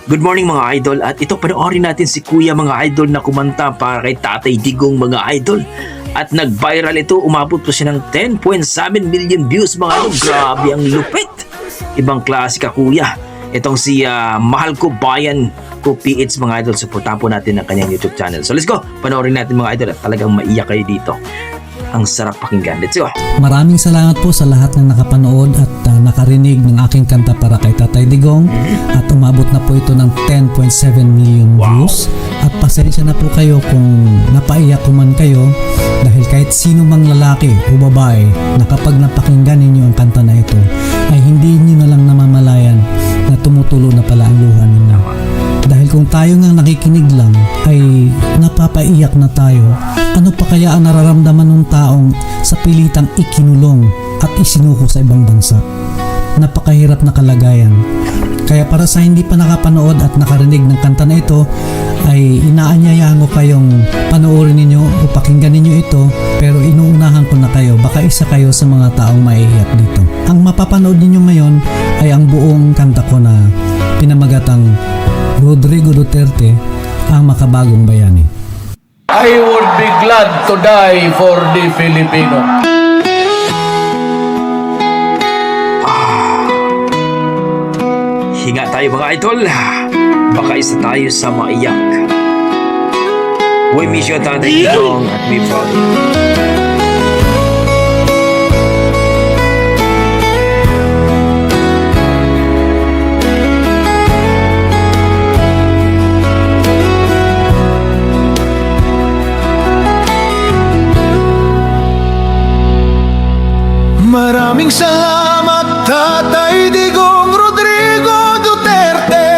Good morning mga idol, at ito panoorin natin si Kuya mga idol na kumanta para kay Tatay Digong mga idol. At nag-viral ito, umabot po siya ng 10.7 million views mga idol. Grabe ang lupit. Ibang klase ka Kuya. Itong si Mahal Ko Bayan Ko PH mga idol. Supportahan po natin ang kanyang YouTube channel. So let's go, panoorin natin mga idol at talagang maiyak kayo dito. Ang sarap pakinggan. Let's go. Maraming salamat po sa lahat ng nakapanood at nakarinig ng aking kanta para kay Tatay Digong. At umabot na po ito ng 10.7 million views. At pasensya na po kayo kung napaiyak ko man kayo, dahil kahit sino mang lalaki o babae na kapag napakinggan ninyo ang kanta na ito ay hindi niyo na lang namamalayan na tumutulo na pala ang luha ninyo. Dahil kung tayo nga nakikinig lang ay napapaiyak na tayo, ano pa kaya ang nararamdaman ng taong sa pilitang ikinulong at isinuko sa ibang bansa? Napakahirap na kalagayan. Kaya para sa hindi pa nakapanood at nakarinig ng kanta na ito, ay inaanyayahan ko kayong panoorin ninyo o pakinggan ninyo ito, pero inuunahan ko na kayo, baka isa kayo sa mga taong maiiyak dito. Ang mapapanood ninyo ngayon ay ang buong kanta ko na pinamagatang Rodrigo Duterte, ang makabagong bayani. I would be glad to die for the Filipino. Hinga tayo mga idol. Baka isa tayo sa maiyak. We miss you Tatay Digong at we proud. Maraming salamat Tatay Digong Rodrigo Duterte.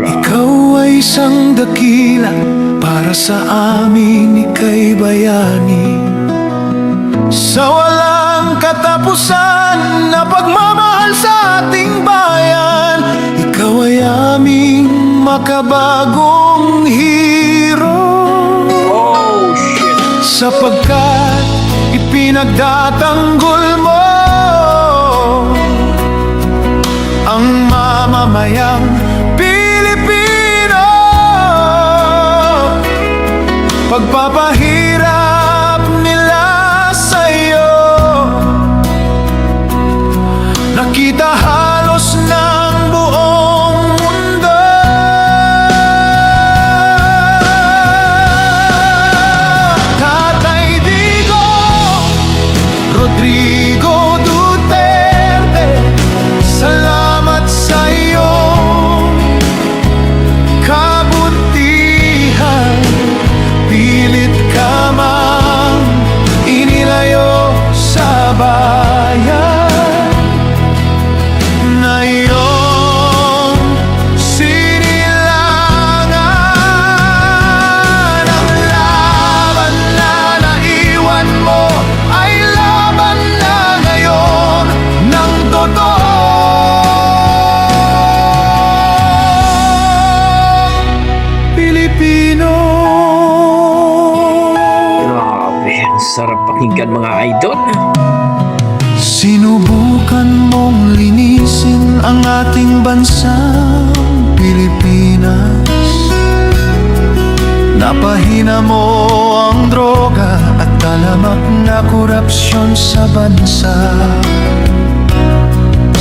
Ikaw ay isang dakila para sa amin, ika'y bayani. Sa walang katapusan na pagmamahal sa ating bayan, ikaw ay aming makabagong hero. Oh shit. Sapagkat ipinagtatanggol mo ang mamamayang Pilipino. Pagpapahirap nila sa'yo, nakita halos ng buong mundo. Tatay Digong Rodrigo Duterte, salamat sa iyong kabutihan. Pilit ka mang inilayo sa bayan na iyong sinilangan. Ang laban na naiwan mo ay laban na ngayon ng totoo. Pilipino. Grabe, ang sarap pakinggan mga idol. Sinubukan mong linisin ang ating bansang Pilipinas. Napahina mo ang droga at talamak na korupsyon sa bansa.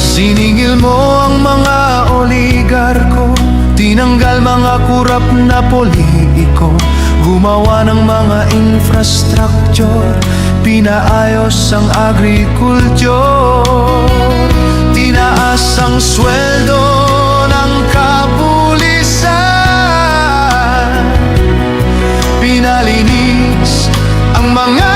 Siningil mo ang mga oligarko, tinanggal mga kurap na politiko, gumawa ng mga infrastructure, pinaayos ang agriculture, tinaas ang sweldo ng kapulisan, pinalinis ang mga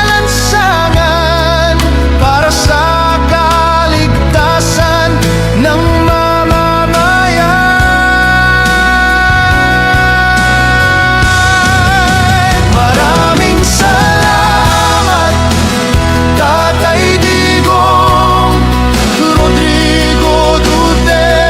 lansangan para sa kaligtasan ng mamamayan. Maraming salamat Tatay Digong Rodrigo Duterte.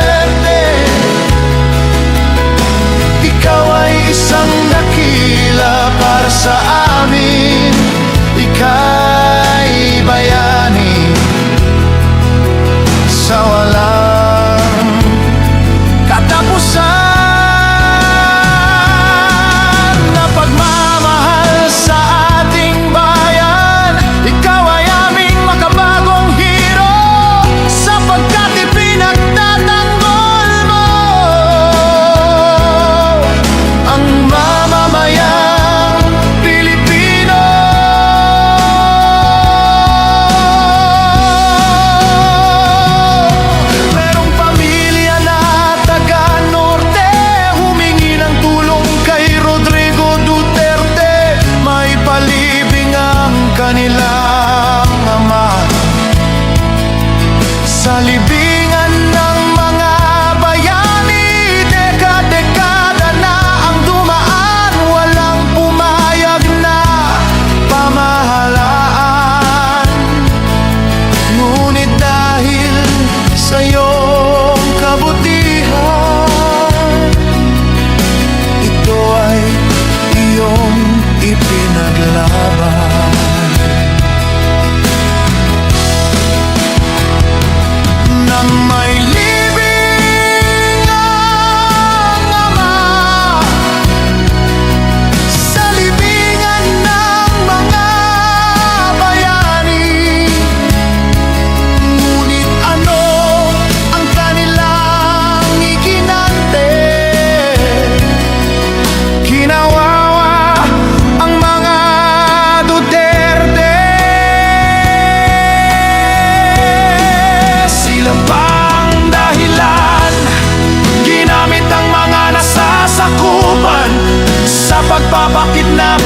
pagpapakidnap,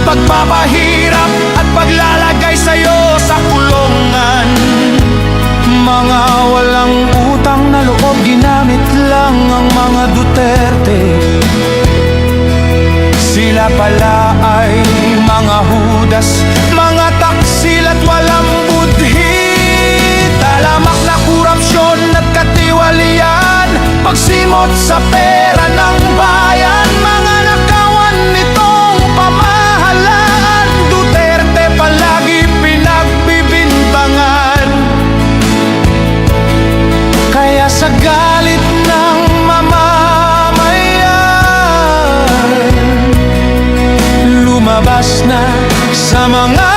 pagpapahirap at paglalagay sa'yo sa kulungan. Mga walang utang na loob, ginamit lang ang mga Duterte. Sila pala ay mga Judas, mga taksil at walang budhi. Talamak na korupsyon at katiwalian, pagsimot sa pera ng bayan. Mga nakawan nitong pamahalaan, Duterte palagi pinagbibintangan. Kaya sa galit ng mamamayan, lumabas na sa mga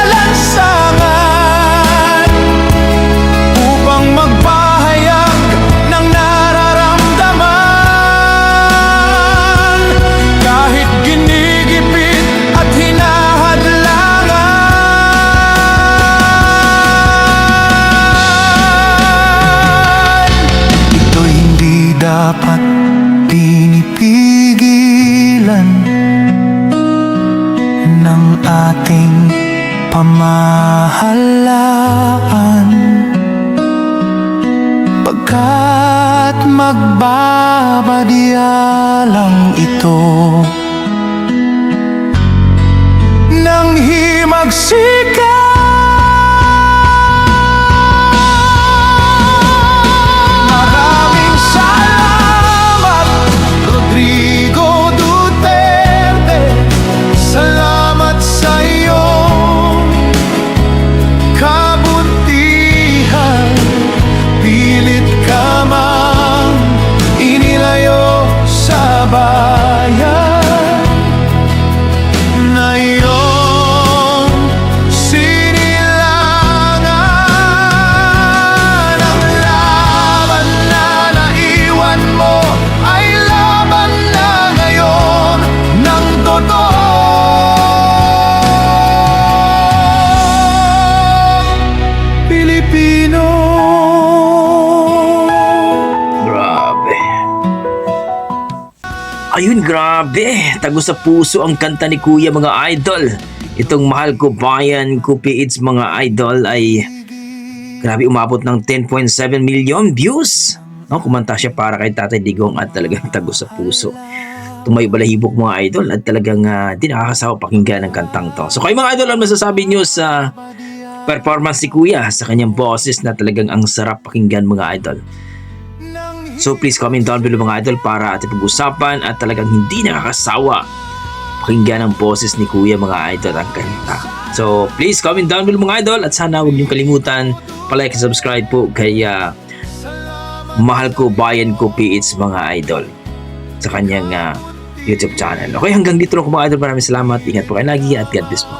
lansangan upang magpahayag ng nararamdaman. Kahit ginigipit at hinahadlangan, ito'y hindi dapat pinipigilan ng ating pamahalaan, pagkat magbabadya lang ito ng himagsikan. Maraming salamat, Rodrigo Duterte. Salamat sa iyong kabutihan. Pilit ka mang inilayo sa bayan na iyong sinilangan. Ang laban na naiwan mo ay laban na ngayon ng totoong Pilipino. Grabe. Ayun, grabe. Tago sa puso ang kanta ni Kuya, mga idol. Itong Mahal Ko Bayan Ko PH, mga idol, ay grabe, umabot ng 10.7 million views. No, kumanta siya para kay Tatay Digong at talagang tago sa puso. Tumayo balahibok, mga idol, at talagang di nakakasawa pakinggan ang kantang to. So kayo, mga idol, ang masasabi nyo sa performance ni Kuya, sa kanyang boses na talagang ang sarap pakinggan, mga idol? So please comment down below, mga idol, para ating pag-usapan at talagang hindi nakakasawa pakinggan ang boses ni Kuya, mga idol, ang kanta. So please comment down below, mga idol, at sana huwag niyong kalimutan palike and subscribe po kay Mahal Ko Bayan Ko PH, mga idol, sa kanyang YouTube channel. Okay, hanggang dito lang po, mga idol. Maraming salamat. Ingat po kayo lagi at God bless po.